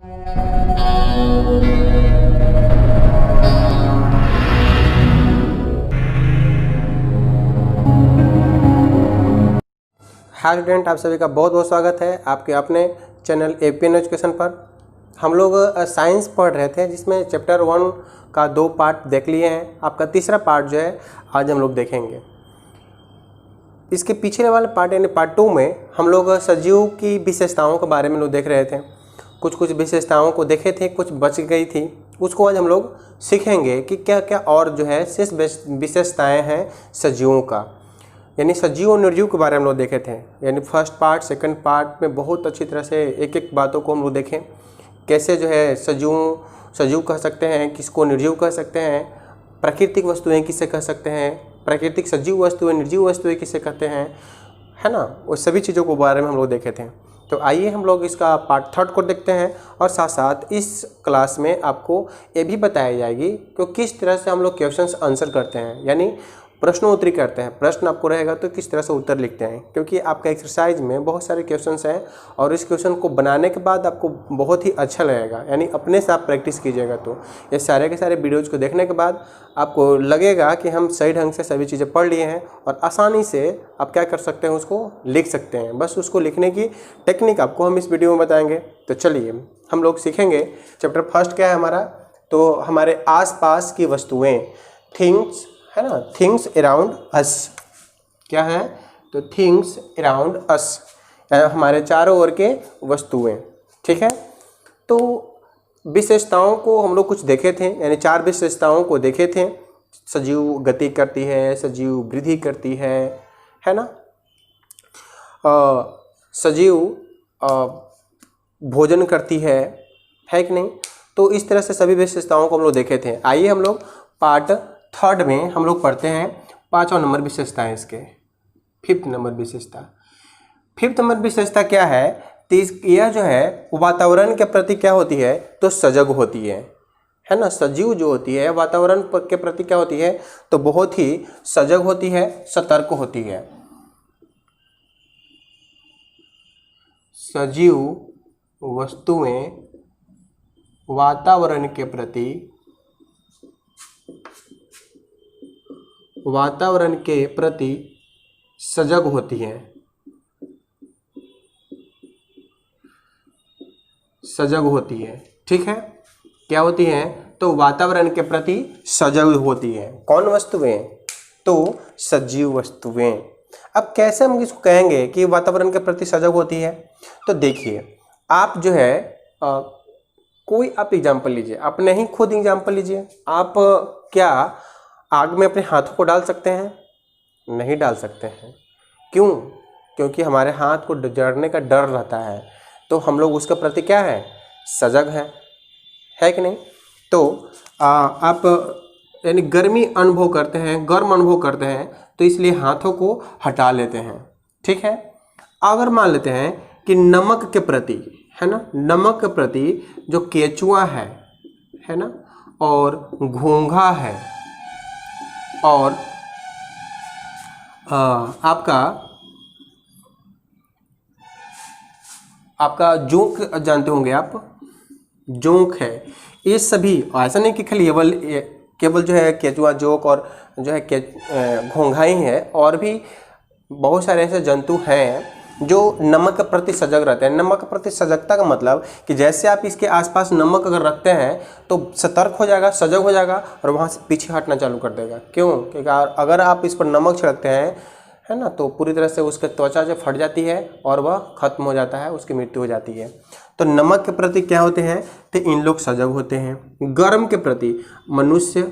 Hi student, आप सभी का बहुत बहुत स्वागत है आपके अपने चैनल एपीएन एजुकेशन पर। हम लोग साइंस पढ़ रहे थे जिसमें चैप्टर 1 का 2 पार्ट देख लिए हैं। आपका तीसरा पार्ट जो है आज हम लोग देखेंगे। इसके पीछे वाले पार्ट यानी पार्ट 2 में हम लोग सजीव की विशेषताओं के बारे में लोग देख रहे थे। कुछ विशेषताओं को देखे थे, कुछ बच गई थी, उसको आज हम लोग सीखेंगे कि क्या क्या और जो है शेष विशेषताएँ हैं सजीवों का, यानी सजीव और निर्जीव के बारे में हम लोग देखे थे। यानी फर्स्ट पार्ट सेकंड पार्ट में बहुत अच्छी तरह से एक एक बातों को हम लोग देखें, कैसे जो है सजीव कह सकते हैं, किसको निर्जीव कह सकते हैं, प्राकृतिक वस्तुएं किसे कह सकते हैं, प्राकृतिक सजीव वस्तुएं निर्जीव वस्तुएं किसे कहते हैं, है ना। वो सभी चीज़ों के बारे में हम लोग देखे थे। तो आइए हम लोग इसका पार्ट 3 को देखते हैं और साथ साथ इस क्लास में आपको ये भी बताई जाएगी कि किस तरह से हम लोग क्वेश्चंस आंसर करते हैं, यानी प्रश्नोत्तरी करते हैं। प्रश्न आपको रहेगा तो किस तरह से उत्तर लिखते हैं, क्योंकि आपका एक्सरसाइज में बहुत सारे क्वेश्चंस हैं और इस क्वेश्चन को बनाने के बाद आपको बहुत ही अच्छा लगेगा, यानी अपने से आप प्रैक्टिस कीजिएगा। तो ये सारे के सारे वीडियोज़ को देखने के बाद आपको लगेगा कि हम सही ढंग से सभी चीज़ें पढ़ लिए हैं और आसानी से आप क्या कर सकते हैं, उसको लिख सकते हैं। बस उसको लिखने की टेक्निक आपको हम इस वीडियो में बताएंगे। तो चलिए हम लोग सीखेंगे। चैप्टर फर्स्ट क्या है हमारा, तो हमारे आसपास की वस्तुएं, थिंग्स, है ना, थिंग्स अराउंड अस। क्या है, तो थिंग्स अराउंड अस, हमारे चारों ओर के वस्तुएं। ठीक है, तो विशेषताओं को हम लोग कुछ देखे थे, यानी 4 विशेषताओं को देखे थे। सजीव गति करती है, सजीव वृद्धि करती है ना, सजीव भोजन करती है कि नहीं। तो इस तरह से सभी विशेषताओं को हम लोग देखे थे। आइए हम लोग पार्ट 3 में हम लोग पढ़ते हैं 5वां नंबर विशेषता है इसके, 5th नंबर विशेषता। 5th नंबर विशेषता क्या है, तो यह जो है वातावरण के प्रति क्या होती है, तो सजग होती है ना। सजीव जो होती है वातावरण के प्रति क्या होती है, तो बहुत ही सजग होती है, सतर्क होती है। सजीव वस्तुएं वातावरण के प्रति सजग होती हैं, सजग होती है। ठीक है, क्या होती हैं, तो वातावरण के प्रति सजग होती है। कौन वस्तुएं, तो सजीव वस्तुएं। अब कैसे हम इसको कहेंगे कि वातावरण के प्रति सजग होती है, तो देखिए आप जो है कोई आप एग्जाम्पल लीजिए, अपने ही खुद एग्जाम्पल लीजिए। आप क्या आग में अपने हाथों को डाल सकते हैं, नहीं डाल सकते हैं। क्यों, क्योंकि हमारे हाथ को जलने का डर रहता है, तो हम लोग उसके प्रति क्या है, सजग है कि नहीं। तो आप यानी गर्मी अनुभव करते हैं, गर्म अनुभव करते हैं, तो इसलिए हाथों को हटा लेते हैं। ठीक है, अगर मान लेते हैं कि नमक के प्रति, है ना, नमक के प्रति जो केचुआ है ना, और घोंघा है, और आपका जोंक जानते होंगे आप, जोंक है। ये सभी ऐसा नहीं कि खाली केवल जो है केचुआ, जोंक और जो है घोंघा ही है, और भी बहुत सारे ऐसे जंतु हैं जो नमक के प्रति सजग रहते हैं। नमक के प्रति सजगता का मतलब कि जैसे आप इसके आसपास नमक अगर रखते हैं तो सतर्क हो जाएगा, सजग हो जाएगा और वहाँ से पीछे हटना चालू कर देगा। क्यों, क्योंकि अगर आप इस पर नमक छिड़कते हैं, है ना, तो पूरी तरह से उसके त्वचा जो फट जाती है और वह खत्म हो जाता है, उसकी मृत्यु हो जाती है। तो नमक के प्रति क्या होते हैं, तो इन लोग सजग होते हैं। गर्म के प्रति मनुष्य,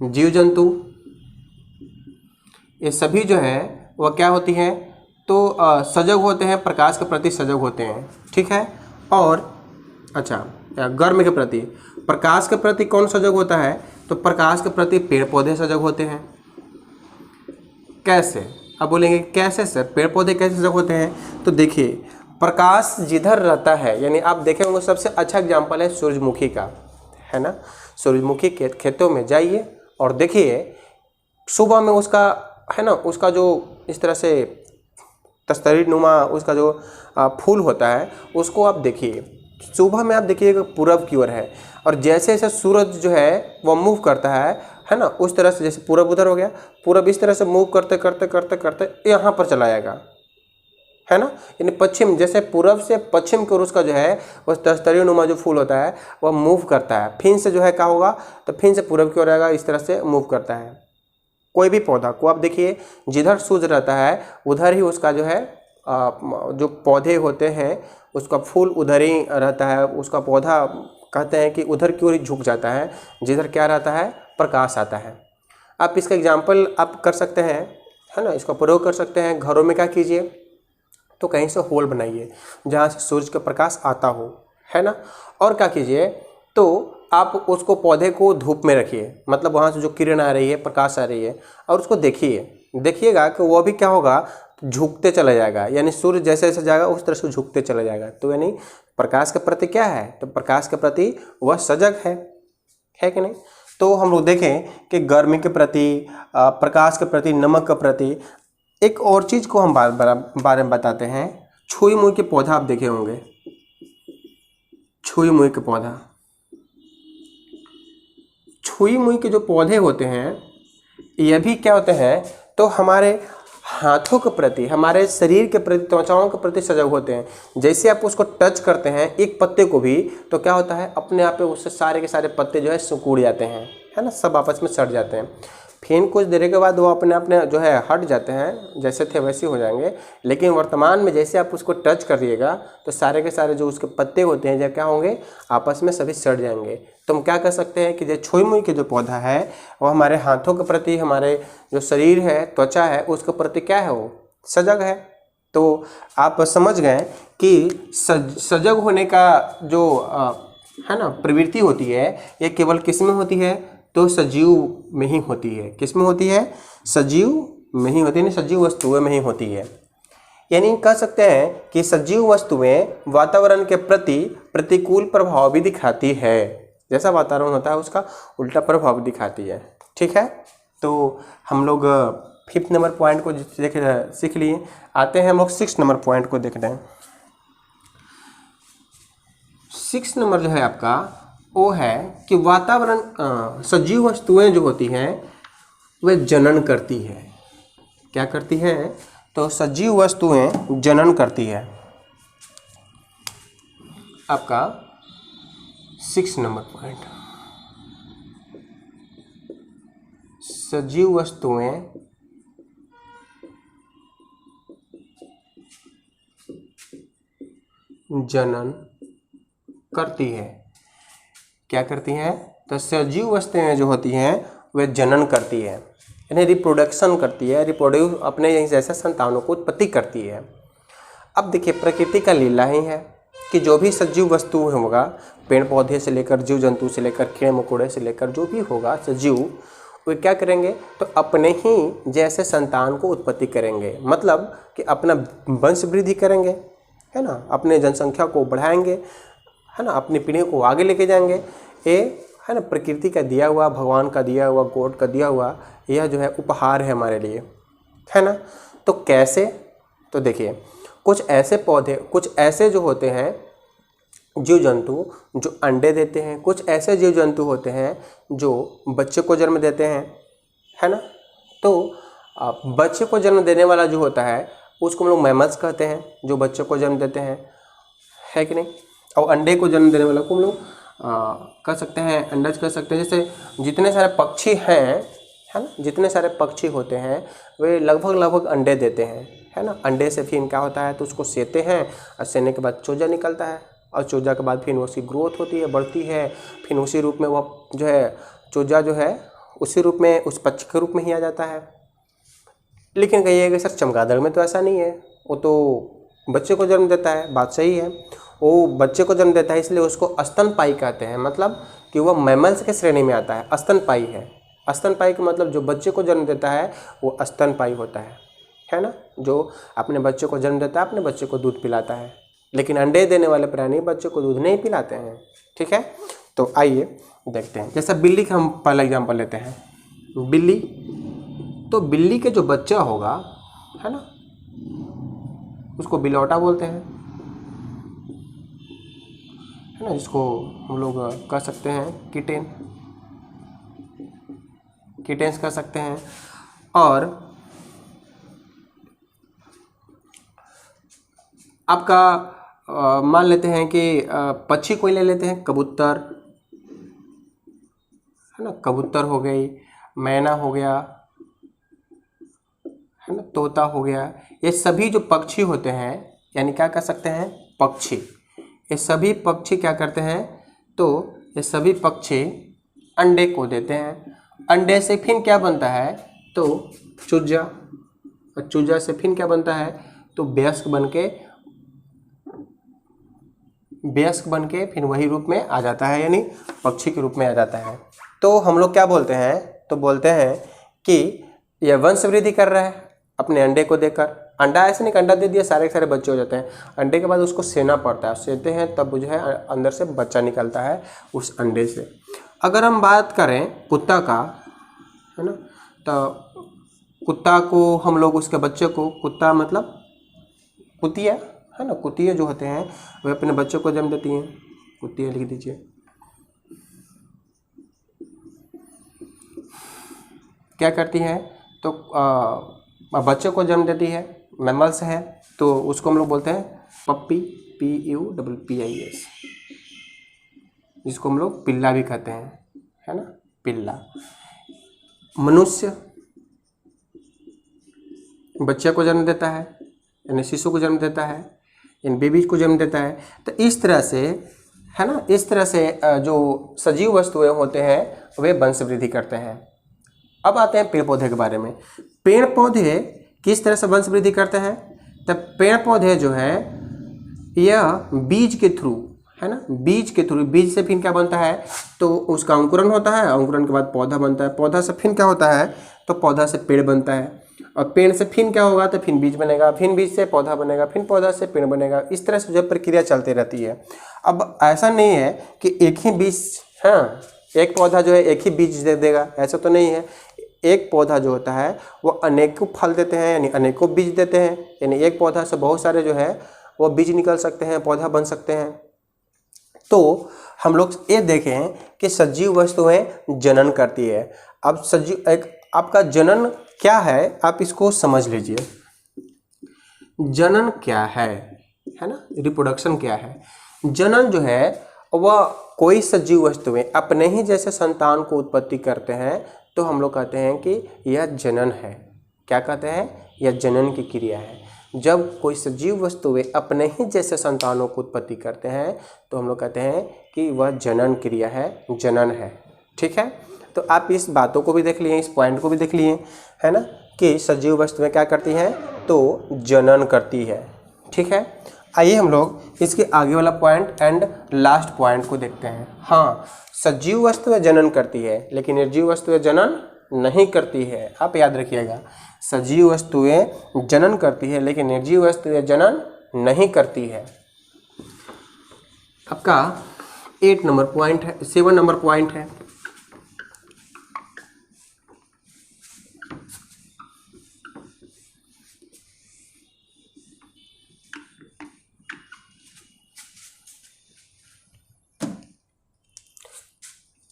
जीव जंतु, ये सभी जो है वह क्या होती है, तो सजग होते हैं, प्रकाश के प्रति सजग होते हैं। ठीक है, और अच्छा, गर्म के प्रति, प्रकाश के प्रति कौन सजग होता है, तो प्रकाश के प्रति पेड़ पौधे सजग होते हैं। कैसे, अब बोलेंगे कैसे सर, पेड़ पौधे कैसे सजग होते हैं, तो देखिए प्रकाश जिधर रहता है, यानी आप देखे होंगे सबसे अच्छा एग्जाम्पल है सूरजमुखी का, है ना। सूरजमुखी के खेतों में जाइए और देखिए सुबह में उसका, है ना, उसका जो इस तरह से तस्तरी नुमा उसका जो फूल होता है उसको आप देखिए, सुबह में आप देखिएगा पूरब की ओर है, और जैसे जैसे सूरज जो है वह मूव करता है ना, उस तरह से जैसे पूरब उधर हो गया, पूरब इस तरह से मूव करते करते करते करते यहाँ पर चला जाएगा, है ना। यानी पश्चिम, जैसे पूरब से पश्चिम की ओर उसका जो है वह तस्तरी नुमा जो फूल होता है वह मूव करता है, फिर से जो है क्या होगा, तो फिर से पूरब की ओर आएगा, इस तरह से मूव करता है। कोई भी पौधा को आप देखिए, जिधर सूरज रहता है उधर ही उसका जो है जो पौधे होते हैं उसका फूल उधर ही रहता है, उसका पौधा कहते हैं कि उधर की ओर ही झुक जाता है जिधर क्या रहता है, प्रकाश आता है। आप इसका एग्जाम्पल आप कर सकते हैं, है ना, इसका प्रयोग कर सकते हैं। घरों में क्या कीजिए, तो कहीं से होल बनाइए जहाँ से सूरज का प्रकाश आता हो, है ना। और क्या कीजिए, तो आप उसको पौधे को धूप में रखिए, मतलब वहाँ से जो किरण आ रही है, प्रकाश आ रही है, और उसको देखिएगा कि वो भी क्या होगा, झुकते चला जाएगा, यानी सूर्य जैसे जैसे जाएगा उस तरह से झुकते चला जाएगा। तो यानी प्रकाश के प्रति क्या है, तो प्रकाश के प्रति वह सजग है कि नहीं। तो हम लोग देखें कि गर्मी के प्रति, प्रकाश के प्रति, नमक के प्रति, एक और चीज़ को हम बारे में बताते हैं। छुई मुई के पौधा आप देखे होंगे, छुई मुई के पौधा, छुई मुई के जो पौधे होते हैं ये भी क्या होते हैं, तो हमारे हाथों के प्रति, हमारे शरीर के प्रति, त्वचाओं के प्रति सजग होते हैं। जैसे आप उसको टच करते हैं एक पत्ते को भी, तो क्या होता है, अपने आप पे उससे सारे के सारे पत्ते जो है सिकुड़ जाते हैं, है ना, सब आपस में सट जाते हैं। फिर कुछ देर के बाद वो अपने जो है हट जाते हैं, जैसे थे वैसे हो जाएंगे। लेकिन वर्तमान में जैसे आप उसको टच करिएगा तो सारे के सारे जो उसके पत्ते होते हैं जब क्या होंगे, आपस में सभी सड़ जाएंगे। तो हम क्या कर सकते हैं कि जो छुई मुई के जो पौधा है वो हमारे हाथों के प्रति, हमारे जो शरीर है, त्वचा है, उसके प्रति क्या है, वो सजग है। तो आप समझ गए कि सजग होने का जो है ना प्रवृत्ति होती है, ये केवल किस में होती है, तो सजीव में ही होती है। किस में होती है, सजीव में ही होती है, सजीव वस्तुओं में ही होती है। यानी कह सकते हैं कि सजीव वस्तुएं वातावरण के प्रति प्रतिकूल प्रभाव भी दिखाती है, जैसा वातावरण होता है उसका उल्टा प्रभाव दिखाती है। ठीक है, तो हम लोग 5th नंबर पॉइंट को सीख लिए। आते हैं हम लोग 6th नंबर पॉइंट को देखते हैं। 6th नंबर जो है आपका वो है कि वातावरण, सजीव वस्तुएं जो होती हैं वे जनन करती है। क्या करती है, तो सजीव वस्तुएं जनन करती है। आपका 6 नंबर पॉइंट, सजीव वस्तुएं जनन करती है। क्या करती हैं, तो सजीव वस्तुएं जो होती हैं वे जनन करती है, यानी रिप्रोडक्शन करती है, रिप्रोड्यूस, अपने जैसे संतानों को उत्पत्ति करती है। अब देखिए प्रकृति का लीला ही है कि जो भी सजीव वस्तु होगा, पेड़ पौधे से लेकर जीव जंतु से लेकर कीड़े मकोड़े से लेकर जो भी होगा सजीव, वे क्या करेंगे, तो अपने ही जैसे संतान को उत्पत्ति करेंगे, मतलब कि अपना वंश वृद्धि करेंगे, है ना, अपने जनसंख्या को बढ़ाएंगे, है ना, अपनी पीढ़ी को आगे लेके जाएंगे। ये है ना प्रकृति का दिया हुआ, भगवान का दिया हुआ, गॉड का दिया हुआ यह जो है उपहार है हमारे लिए, है ना। तो कैसे, तो देखिए कुछ ऐसे पौधे, कुछ ऐसे जो होते हैं जीव जंतु जो अंडे देते हैं, कुछ ऐसे जीव जंतु होते हैं जो बच्चे को जन्म देते हैं, है ना। तो बच्चे को जन्म देने वाला जो होता है उसको हम लोग मैमल्स कहते हैं, जो बच्चे को जन्म देते हैं, है कि नहीं। और अंडे को जन्म देने वाला को हम लोग कह सकते हैं, अंडज कह सकते हैं। जैसे जितने सारे पक्षी हैं, है ना, जितने सारे पक्षी होते हैं वे लगभग अंडे देते हैं, है ना। अंडे से फिर क्या होता है, तो उसको सेते हैं, और सेने के बाद चूजा निकलता है, और चूजा के बाद फिर उसकी ग्रोथ होती है, बढ़ती है, फिर उसी रूप में वह जो है चूजा जो है उसी रूप में, उस पक्षी के रूप में ही आ जाता है। लेकिन कहिएगा सर चमगादड़ में तो ऐसा नहीं है, वो तो बच्चे को जन्म देता है, बात सही है, वो बच्चे को जन्म देता है, इसलिए उसको स्तनपायी कहते हैं, मतलब कि वह मैमल्स के श्रेणी में आता है, स्तनपायी है। स्तनपायी का मतलब जो बच्चे को जन्म देता है वो स्तनपायी होता है ना, जो अपने बच्चे को जन्म देता है, अपने बच्चे को दूध पिलाता है। लेकिन अंडे देने वाले प्राणी बच्चे को दूध नहीं पिलाते हैं, ठीक है। तो आइए देखते हैं, जैसा बिल्ली का हम पहला एग्जाम्पल लेते हैं। बिल्ली, तो बिल्ली के जो बच्चा होगा, है ना, उसको बिलौटा बोलते हैं, है ना, जिसको हम लोग कह सकते हैं किटेंस कह सकते हैं। और आपका मान लेते हैं कि पक्षी कोई ले लेते हैं, कबूतर, है ना, कबूतर हो गई, मैना हो गया, है ना, तोता हो गया। ये सभी जो पक्षी होते हैं, यानी क्या कह सकते हैं, पक्षी, ये सभी पक्षी क्या करते हैं, तो ये सभी पक्षी अंडे को देते हैं। अंडे से फिर क्या बनता है, तो चूजा, और चूजा से फिर क्या बनता है, तो वयस्क बन के फिर वही रूप में आ जाता है, यानी पक्षी के रूप में आ जाता है। तो हम लोग क्या बोलते हैं, तो बोलते हैं कि यह वंश वृद्धि कर रहा है अपने अंडे को देकर। अंडा ऐसे नहीं, अंडा दे दिया सारे के सारे बच्चे हो जाते हैं, अंडे के बाद उसको सेना पड़ता है, सेते हैं तब जो है अंदर से बच्चा निकलता है उस अंडे से। अगर हम बात करें कुत्ता का, है ना, तो कुत्ता को हम लोग उसके बच्चे को, कुत्ता मतलब कुतिया, है ना, कुतिया जो होते हैं वे अपने बच्चों को जन्म देती हैं, कुतिया लिख दीजिए। क्या करती हैं, तो बच्चे को जन्म देती है, मैमल्स है, तो उसको हम लोग बोलते हैं पप्पी, PUPPIS, जिसको हम लोग पिल्ला भी कहते हैं, है ना, पिल्ला। मनुष्य बच्चे को जन्म देता है, यानी शिशु को जन्म देता है, इन बेबीज को जन्म देता है। तो इस तरह से, है ना, इस तरह से जो सजीव वस्तुएं होते हैं वे वंश वृद्धि करते हैं। अब आते हैं पेड़ पौधे के बारे में। पेड़ पौधे किस तरह से वंश वृद्धि करते हैं, तब पेड़ पौधे जो है यह बीज के थ्रू, है ना, बीज के थ्रू, बीज से फिर क्या बनता है, तो उसका अंकुरण होता है, अंकुरण के बाद पौधा बनता है, पौधा से फिर क्या होता है, तो पौधा से पेड़ बनता है, और पेड़ से फिर क्या होगा, तो फिर बीज बनेगा, फिर बीज से पौधा बनेगा, फिर पौधा से पेड़ बनेगा। इस तरह से जो प्रक्रिया चलती रहती है। अब ऐसा नहीं है कि एक ही बीज, हाँ, एक पौधा जो है एक ही बीज दे देगा, ऐसा तो नहीं है। एक पौधा जो होता है वो अनेकों फल देते हैं, यानी अनेकों बीज देते हैं, यानी एक पौधा से बहुत सारे जो है वो बीज निकल सकते हैं, पौधा बन सकते हैं। तो हम लोग ये देखें कि सजीव वस्तुएं जनन करती है। अब सजीव, एक आपका जनन क्या है, आप इसको समझ लीजिए। जनन क्या है ना, रिप्रोडक्शन क्या है। जनन जो है वह कोई सजीव वस्तुएं अपने ही जैसे संतान को उत्पत्ति करते हैं, तो हम लोग कहते हैं कि यह जनन है। क्या कहते हैं, यह जनन की क्रिया है। जब कोई सजीव वस्तुएं अपने ही जैसे संतानों को उत्पत्ति करते हैं, तो हम लोग कहते हैं कि वह जनन क्रिया है, जनन है। ठीक है, तो आप इस बातों को भी देख लिए, इस पॉइंट को भी देख लिए, है ना, कि सजीव वस्तुएं क्या करती हैं, तो जनन करती है। ठीक है, आइए हम लोग इसके आगे वाला पॉइंट एंड लास्ट पॉइंट को देखते हैं। हाँ, सजीव वस्तुएं जनन करती है, लेकिन निर्जीव वस्तुएं जनन नहीं करती है। आप याद रखिएगा, सजीव वस्तुएं जनन करती है, लेकिन निर्जीव वस्तुएं जनन नहीं करती है। आपका 8 नंबर पॉइंट है, 7 नंबर पॉइंट है।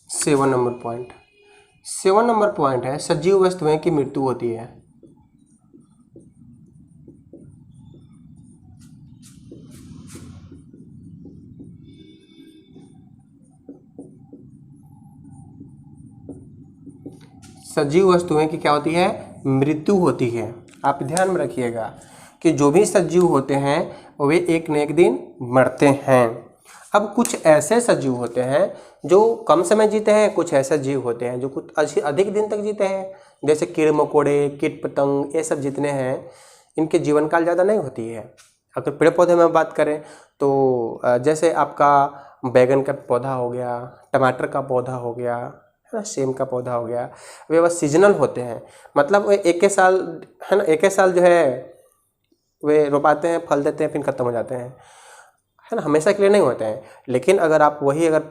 सेवन नंबर पॉइंट है, सजीव वस्तुएं की मृत्यु होती है। सजीव वस्तुएं की क्या होती है, मृत्यु होती है। आप ध्यान में रखिएगा कि जो भी सजीव होते हैं वे एक न एक दिन मरते हैं। अब कुछ ऐसे सजीव होते हैं जो कम समय जीते हैं, कुछ ऐसे जीव होते हैं जो कुछ अधिक दिन तक जीते हैं, जैसे कीड़े मकोड़े, कीट पतंग, ये सब जितने हैं इनके जीवन काल ज़्यादा नहीं होती है। अगर पेड़ पौधे में बात करें तो जैसे आपका बैगन का पौधा हो गया, टमाटर का पौधा हो गया, है ना, सेम का पौधा हो गया, वे बस सीजनल होते हैं। मतलब वे एक ही साल, है ना, एक ही साल जो है वे रोपाते हैं, फल देते हैं, फिर ख़त्म हो जाते हैं, है ना, हमेशा के लिए नहीं होते हैं। लेकिन अगर आप वही अगर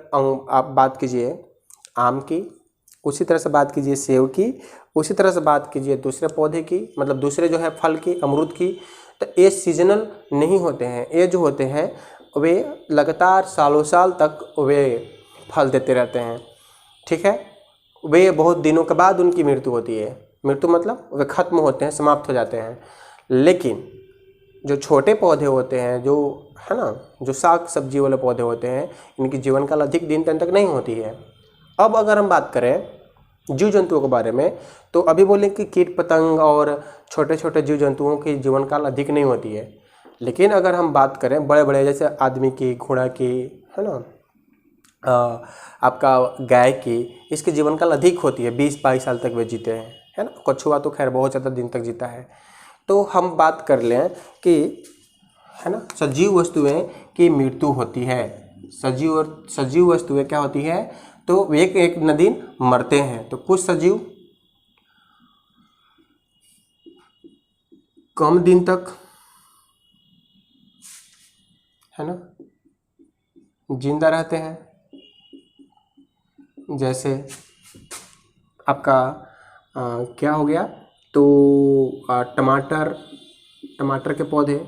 आप बात कीजिए आम की, उसी तरह से बात कीजिए सेब की, उसी तरह से बात कीजिए दूसरे पौधे की, मतलब दूसरे जो है फल की, अमरूद की, तो ये सीजनल नहीं होते हैं, ये जो होते हैं वे लगातार सालों साल तक वे फल देते रहते हैं। ठीक है, वे बहुत दिनों के बाद उनकी मृत्यु होती है। मृत्यु मतलब वे खत्म होते हैं, समाप्त हो जाते हैं। लेकिन जो छोटे पौधे होते हैं, जो है ना, जो साग सब्जी वाले पौधे होते हैं, इनकी जीवन काल अधिक दिन तक नहीं होती है। अब अगर हम बात करें जीव जंतुओं के बारे में, तो अभी बोले कि कीट पतंग और छोटे छोटे जीव जंतुओं की जीवन काल अधिक नहीं होती है। लेकिन अगर हम बात करें बड़े बड़े, जैसे आदमी की, घोड़ा की, है ना, आपका गाय की, इसकी जीवन काल अधिक होती है, 20-22 साल तक वे जीते हैं, है ना। कछुआ तो खैर बहुत ज़्यादा दिन तक जीता है। तो हम बात कर लें कि, है ना, सजीव वस्तुएं की मृत्यु होती है। सजीव वस्तुएं क्या होती है, तो एक एक न दिन मरते हैं। तो कुछ सजीव कम दिन तक, है ना, जिंदा रहते हैं। जैसे आपका क्या हो गया, तो टमाटर के पौधे,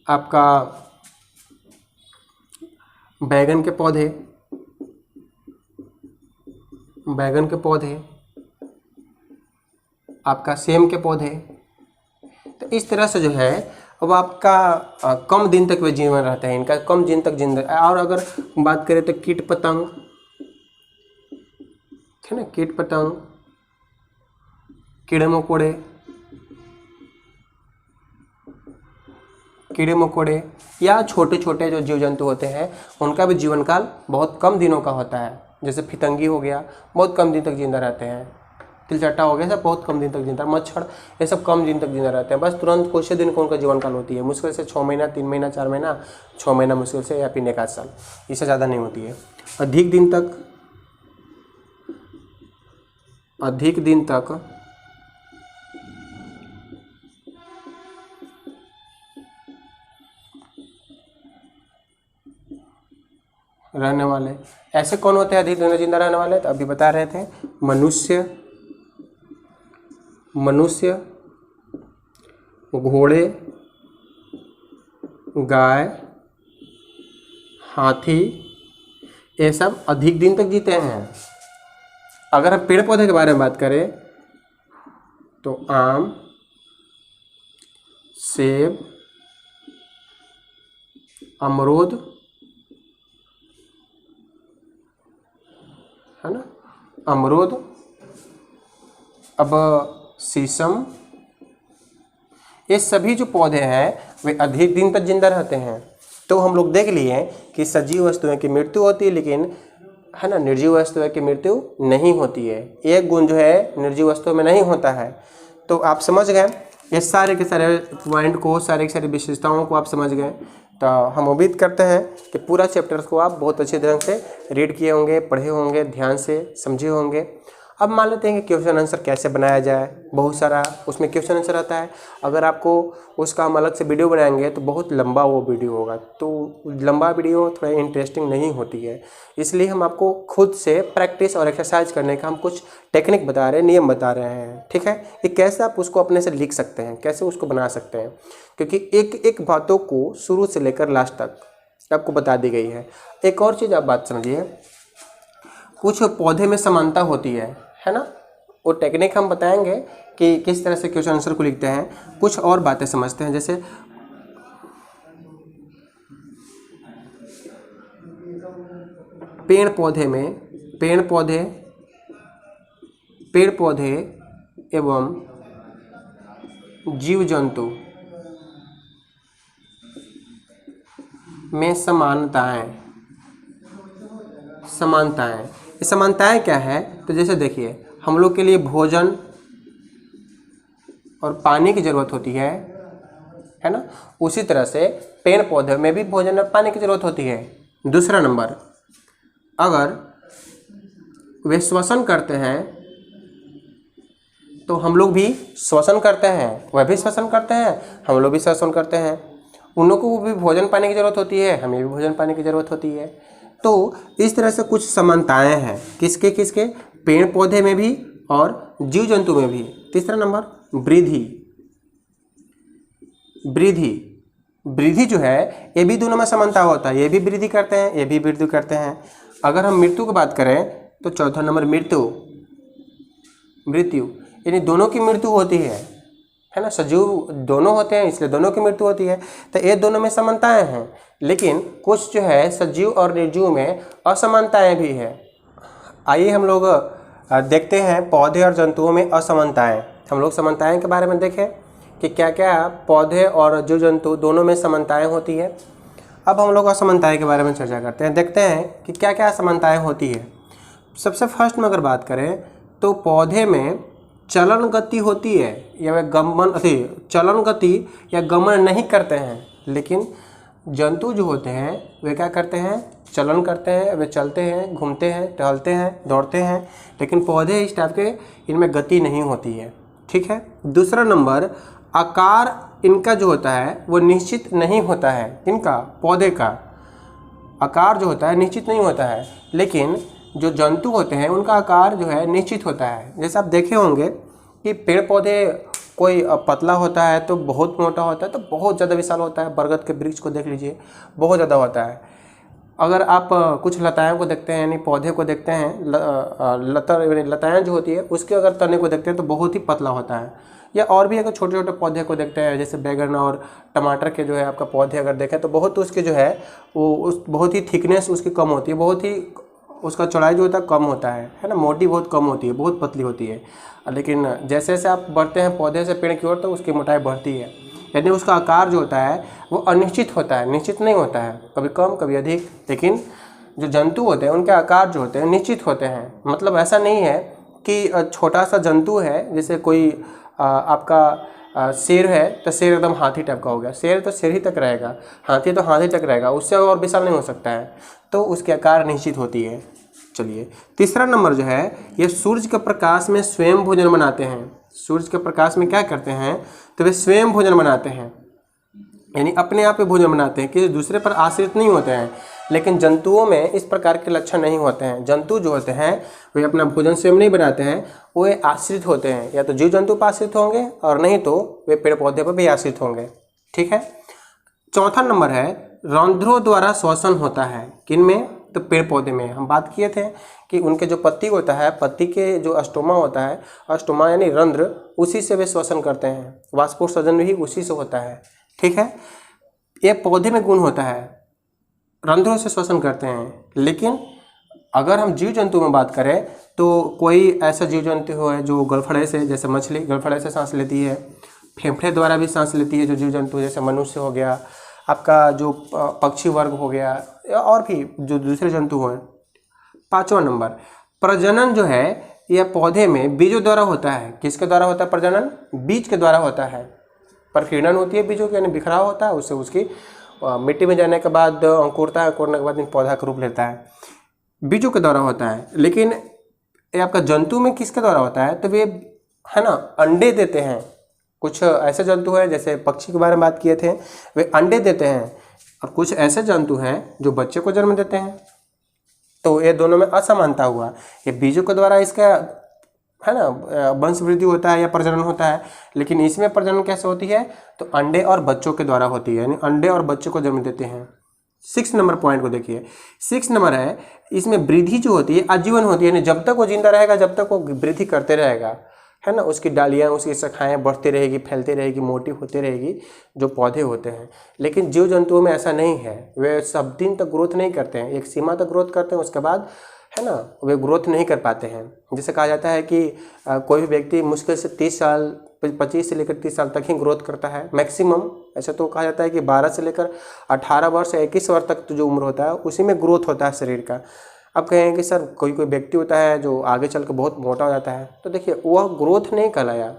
आपका बैगन के पौधे, आपका सेम के पौधे। तो इस तरह से जो है अब आपका कम दिन तक वे जीवन रहता है, इनका कम दिन तक जिंदा। और अगर बात करें तो कीट पतंग, है ना, कीट पतंग, कीड़े मकोड़े या छोटे छोटे जो जीव जंतु होते हैं, उनका भी जीवन काल बहुत कम दिनों का होता है। जैसे फितंगी हो गया, बहुत कम दिन तक जिंदा रहते हैं। तिलचट्टा हो गया, सब बहुत कम दिन तक जिंदा। मच्छर, ये सब कम दिन तक जिंदा रहते हैं। बस तुरंत कुछ दिन को उनका जीवन काल होती है। मुश्किल से 6 महीना, 3 महीना, 4 महीना, 6 महीना मुश्किल से, या फिर 1 आध साल, इससे ज़्यादा नहीं होती है। अधिक दिन तक रहने वाले ऐसे कौन होते हैं अधिक दिन जिंदा रहने वाले? तो अभी बता रहे थे, मनुष्य, घोड़े, गाय, हाथी, ये सब अधिक दिन तक जीते हैं। अगर हम पेड़ पौधे के बारे में बात करें तो आम, सेब, अमरूद, है ना, अमरूद, अब शीशम, ये सभी जो पौधे हैं वे अधिक दिन तक जिंदा रहते हैं। तो हम लोग देख लिए कि सजीव वस्तुओं की मृत्यु होती है, लेकिन, है ना, निर्जीव वस्तुओं की मृत्यु नहीं होती है। एक गुण जो है निर्जीव वस्तुओं में नहीं होता है। तो आप समझ गए ये सारे के सारे पॉइंट को, सारे के सारे विशेषताओं को आप समझ गए। तो हम उम्मीद करते हैं कि पूरा चैप्टर्स को आप बहुत अच्छे ढंग से रीड किए होंगे, पढ़े होंगे, ध्यान से समझे होंगे। अब मान लेते हैं कि क्वेश्चन आंसर कैसे बनाया जाए। बहुत सारा उसमें क्वेश्चन आंसर आता है। अगर आपको उसका हम अलग से वीडियो बनाएंगे तो बहुत लंबा वो वीडियो होगा, तो लंबा वीडियो थोड़ा इंटरेस्टिंग नहीं होती है। इसलिए हम आपको खुद से प्रैक्टिस और एक्सरसाइज करने का हम कुछ टेक्निक बता रहे हैं, नियम बता रहे हैं। ठीक है, कि कैसे आप उसको अपने से लिख सकते हैं, कैसे उसको बना सकते हैं, क्योंकि एक एक बातों को शुरू से लेकर लास्ट तक आपको बता दी गई है। एक और चीज़ आप बात समझिए, कुछ पौधे में समानता होती है ना, वो टेक्निक हम बताएंगे कि किस तरह से क्वेश्चन आंसर को लिखते हैं। कुछ और बातें समझते हैं, जैसे पेड़ पौधे एवं जीव जंतु में समानताएं क्या है? तो जैसे देखिए, हम लोग के लिए भोजन और पानी की ज़रूरत होती है ना, उसी तरह से पेड़ पौधे में भी भोजन और पानी की ज़रूरत होती है। दूसरा नंबर, अगर वे श्वसन करते हैं तो हम लोग भी श्वसन करते हैं, वह भी श्वसन करते हैं, हम लोग भी श्वसन करते हैं। उन लोगों को भी भोजन पानी की ज़रूरत होती है, हमें भी भोजन पानी की ज़रूरत होती है। तो इस तरह से कुछ समानताएं हैं, किसके? पेड़ पौधे में भी और जीव जंतु में भी। तीसरा नंबर वृद्धि। वृद्धि वृद्धि जो है ये भी दोनों में समानता होता है, ये भी वृद्धि करते हैं, ये भी वृद्धि करते हैं। अगर हम मृत्यु की बात करें तो चौथा नंबर मृत्यु। मृत्यु यानी दोनों की मृत्यु होती है ना, सजीव दोनों होते हैं इसलिए दोनों की मृत्यु होती है। तो ये दोनों में समानताएं हैं, लेकिन कुछ जो है सजीव और निर्जीव में असमानताएं भी है। आइए हम लोग देखते हैं पौधे और जंतुओं में असमानताएं। हम लोग समानताएं के बारे में देखें कि क्या क्या पौधे और जीव जंतु दोनों में समानताएं होती है। अब हम लोग असमानताएं के बारे में चर्चा करते हैं, देखते हैं कि क्या क्या असमानताएं होती है। सबसे फर्स्ट में अगर बात करें तो पौधे में चलन गति होती है या वे चलन गति या गमन नहीं करते हैं, लेकिन जंतु जो होते हैं वे क्या करते हैं, चलन करते हैं, वे चलते हैं, घूमते हैं, टहलते हैं, दौड़ते हैं। लेकिन पौधे इस टाइप के, इनमें गति नहीं होती है। ठीक है। दूसरा नंबर आकार इनका जो होता है वो निश्चित नहीं होता है। इनका पौधे का आकार जो होता है निश्चित नहीं होता है, लेकिन जो जंतु होते हैं उनका आकार जो है निश्चित होता है। जैसे आप देखे होंगे कि पेड़ पौधे कोई पतला होता है तो बहुत मोटा होता है, तो बहुत ज़्यादा विशाल होता है। बरगद के वृक्ष को देख लीजिए, बहुत ज़्यादा होता है। अगर आप कुछ लताओं को देखते हैं यानी पौधे को देखते हैं, लताएँ जो होती है उसके अगर तने को देखते हैं तो बहुत ही पतला होता है। या और भी अगर छोटे छोटे पौधे को देखते हैं जैसे बैगन और टमाटर के जो है आपका पौधे अगर देखें तो बहुत उसके जो है वो बहुत ही थिकनेस उसकी कम होती है, बहुत ही उसका चौड़ाई जो होता है कम होता है ना, मोटी बहुत कम होती है, बहुत पतली होती है। लेकिन जैसे जैसे आप बढ़ते हैं पौधे से पेड़ की ओर तो उसकी मोटाई बढ़ती है, यानी उसका आकार जो होता है वो अनिश्चित होता है, निश्चित नहीं होता है, कभी कम कभी अधिक। लेकिन जो जंतु होते हैं उनके आकार जो होते हैं निश्चित होते हैं। मतलब ऐसा नहीं है कि छोटा सा जंतु है, जैसे कोई आपका शेर है तो शेर एकदम हाथी टाइप का हो गया, शेर तो शेर ही तक रहेगा, हाथी तो हाथी तक रहेगा, उससे और विशाल नहीं हो सकता है, तो उसके आकार निश्चित होती है। चलिए तीसरा नंबर जो है ये सूरज के प्रकाश में स्वयं भोजन बनाते हैं। सूरज के प्रकाश में क्या करते हैं तो वे स्वयं भोजन बनाते हैं, यानी अपने आप पे भोजन बनाते हैं, किसी दूसरे पर आश्रित नहीं होते हैं। लेकिन जंतुओं में इस प्रकार के लक्षण नहीं होते हैं। जंतु जो होते हैं वे अपना भोजन स्वयं नहीं बनाते हैं, वे आश्रित होते हैं, या तो जीव जंतु पर आश्रित होंगे और नहीं तो वे पेड़ पौधे पर भी आश्रित होंगे। ठीक है। चौथा नंबर है रंध्रों द्वारा श्वसन होता है। किन में तो पेड़ पौधे में। हम बात किए थे कि उनके जो पत्ती होता है, पत्ती के जो अस्टोमा होता है, अस्टोमा यानी रंध्र, उसी से वे श्वसन करते हैं। वाष्पोत्सर्जन भी उसी से होता है। ठीक है। ये पौधे में गुण होता है, रंध्रों से श्वसन करते हैं। लेकिन अगर हम जीव जंतु में बात करें तो कोई ऐसा जीव जंतु है जो गलफड़े से, जैसे मछली गलफड़े से सांस लेती है, फेफड़े द्वारा भी सांस लेती है जो जीव जंतु, जैसे मनुष्य हो गया, आपका जो पक्षी वर्ग हो गया, और भी जो दूसरे जंतु हैं। पांचवा नंबर प्रजनन जो है यह पौधे में बीजों द्वारा होता है। किसके द्वारा होता है प्रजनन? बीज के द्वारा होता है। प्रकीर्णन होती है बीजों की, यानी बिखराव होता है, उससे उसकी मिट्टी में जाने के बाद अंकुरता है, अंकुरने के बाद पौधा का रूप लेता है, बीजों के द्वारा होता है। लेकिन ये आपका जंतु में किसके द्वारा होता है तो वे है ना अंडे देते हैं। कुछ ऐसे जंतु हैं, जैसे पक्षी के बारे में बात किए थे, वे अंडे देते हैं, और कुछ ऐसे जंतु हैं जो बच्चे को जन्म देते हैं। तो ये दोनों में असमानता हुआ। ये बीजों के द्वारा इसका है ना वंश वृद्धि होता है या प्रजनन होता है, लेकिन इसमें प्रजनन कैसे होती है तो अंडे और बच्चों के द्वारा होती है, यानी अंडे और बच्चों को जन्म देते हैं। 6 नंबर पॉइंट को देखिए। 6 नंबर है इसमें वृद्धि जो होती है आजीवन होती है, यानी जब तक वो जिंदा रहेगा जब तक वो वृद्धि करते रहेगा, है ना। उसकी डालियाँ, उसकी शाखाएँ बढ़ती रहेगी, फैलती रहेगी, मोटी होती रहेगी, जो पौधे होते हैं। लेकिन जीव जंतुओं में ऐसा नहीं है, वे सब दिन तक ग्रोथ नहीं करते हैं, एक सीमा तक ग्रोथ करते हैं, उसके बाद है ना वे ग्रोथ नहीं कर पाते हैं। जैसे कहा जाता है कि कोई भी व्यक्ति मुश्किल से 30 साल 25 से लेकर 30 साल तक ही ग्रोथ करता है मैक्सिमम। ऐसा तो कहा जाता है कि 12 से लेकर 18 वर्ष या 21 वर्ष तक तो जो उम्र होता है उसी में ग्रोथ होता है शरीर का। अब कहेंगे कि सर कोई कोई व्यक्ति होता है जो आगे चल कर बहुत मोटा हो जाता है, तो देखिए वह ग्रोथ नहीं कहलाया,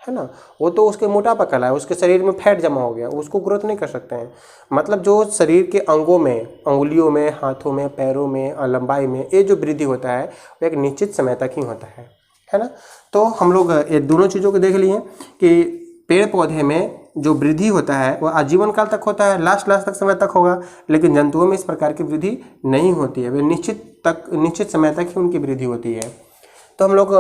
है ना, वो तो उसके मोटापा कहलाया, उसके शरीर में फैट जमा हो गया, उसको ग्रोथ नहीं कर सकते हैं। मतलब जो शरीर के अंगों में, अंगुलियों में, हाथों में, पैरों में, लंबाई में ये जो वृद्धि होता है वो एक निश्चित समय तक ही होता है ना। तो हम लोग ये दोनों चीज़ों को देख लिए कि पेड़ पौधे में जो वृद्धि होता है वो आजीवन काल तक होता है, लास्ट तक समय तक होगा। लेकिन जंतुओं में इस प्रकार की वृद्धि नहीं होती है, वे निश्चित समय तक ही उनकी वृद्धि होती है। तो हम लोग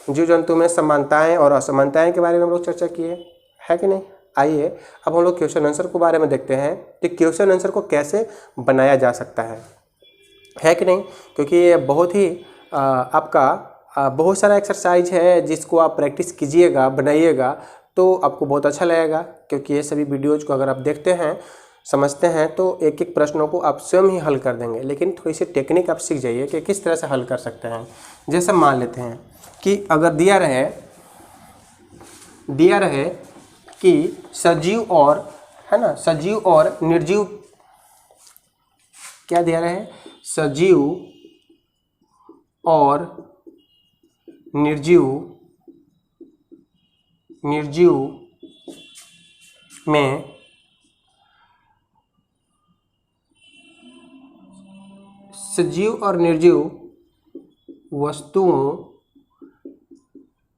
जीव जंतु में समानताएं और असमानताएं के बारे में हम लोग चर्चा किए, है कि नहीं। आइए अब हम लोग क्वेश्चन आंसर के बारे में देखते हैं कि क्वेश्चन आंसर को कैसे बनाया जा सकता है कि नहीं। क्योंकि ये बहुत ही आपका बहुत सारा एक्सरसाइज है जिसको आप प्रैक्टिस कीजिएगा, बनाइएगा तो आपको बहुत अच्छा लगेगा। क्योंकि ये सभी वीडियोज़ को अगर आप देखते हैं, समझते हैं तो एक एक प्रश्नों को आप स्वयं ही हल कर देंगे। लेकिन थोड़ी सी टेक्निक आप सीख जाइए कि किस तरह से हल कर सकते हैं। जैसे मान लेते हैं कि अगर दिया रहे कि सजीव और, है ना, सजीव और निर्जीव, क्या दिया रहे, सजीव और निर्जीव में सजीव और निर्जीव वस्तुओं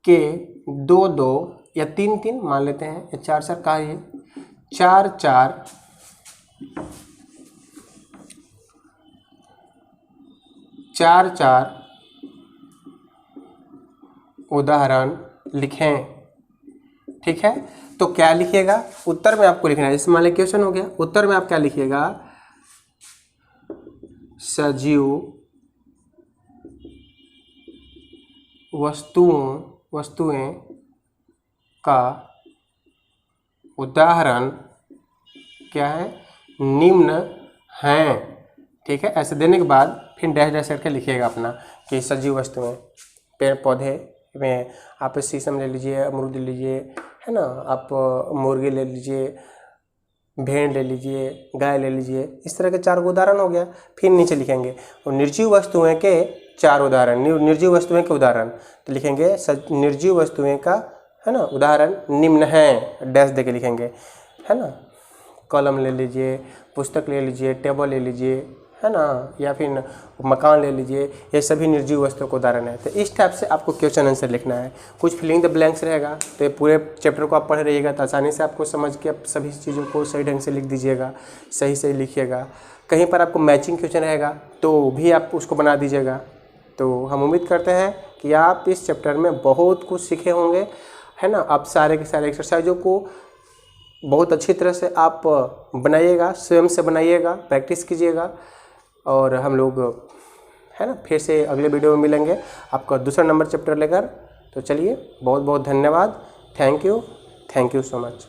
के दो दो या तीन तीन मान लेते हैं, या चार चार का ये चार चार उदाहरण लिखें। ठीक है, तो क्या लिखिएगा, उत्तर में आपको लिखना है। जैसे मान लीजिए क्वेश्चन हो गया, उत्तर में आप क्या लिखिएगा, सजीव वस्तुएं का उदाहरण क्या है, निम्न हैं। ठीक है, ऐसे देने के बाद फिर डैश डैश करके लिखिएगा अपना कि सजीव वस्तुएं, पेड़ पौधे में आप शीशम ले लीजिए, अमरूद ले लीजिए, है ना, आप मुर्गी ले लीजिए, भेड़ ले लीजिए, गाय ले लीजिए, इस तरह के चार उदाहरण हो गया। फिर नीचे लिखेंगे और निर्जीव वस्तुएं के चार उदाहरण, निर्जीव वस्तुएं के उदाहरण, तो लिखेंगे निर्जीव वस्तुएं का, है ना, उदाहरण निम्न हैं, डैश दे के लिखेंगे, है ना। कलम ले लीजिए, पुस्तक ले लीजिए, टेबल ले लीजिए, है ना, या फिर मकान ले लीजिए, ये सभी निर्जीव वस्तुओं का उदाहरण है। तो इस टाइप से आपको क्वेश्चन आंसर लिखना है। कुछ फिलिंग द ब्लैंक्स रहेगा, तो ये पूरे चैप्टर को आप पढ़ रहिएगा तो आसानी से आपको समझ के आप सभी चीज़ों को सही ढंग से लिख दीजिएगा, सही लिखिएगा। कहीं पर आपको मैचिंग क्वेश्चन रहेगा तो भी आप उसको बना दीजिएगा। तो हम उम्मीद करते हैं कि आप इस चैप्टर में बहुत कुछ सीखे होंगे, है ना। आप सारे के सारे एक्सरसाइजों को बहुत अच्छी तरह से आप बनाइएगा, स्वयं से बनाइएगा, प्रैक्टिस कीजिएगा। और हम लोग, है ना, फिर से अगले वीडियो में मिलेंगे आपका दूसरा नंबर चैप्टर लेकर। तो चलिए, बहुत बहुत धन्यवाद, थैंक यू सो मच।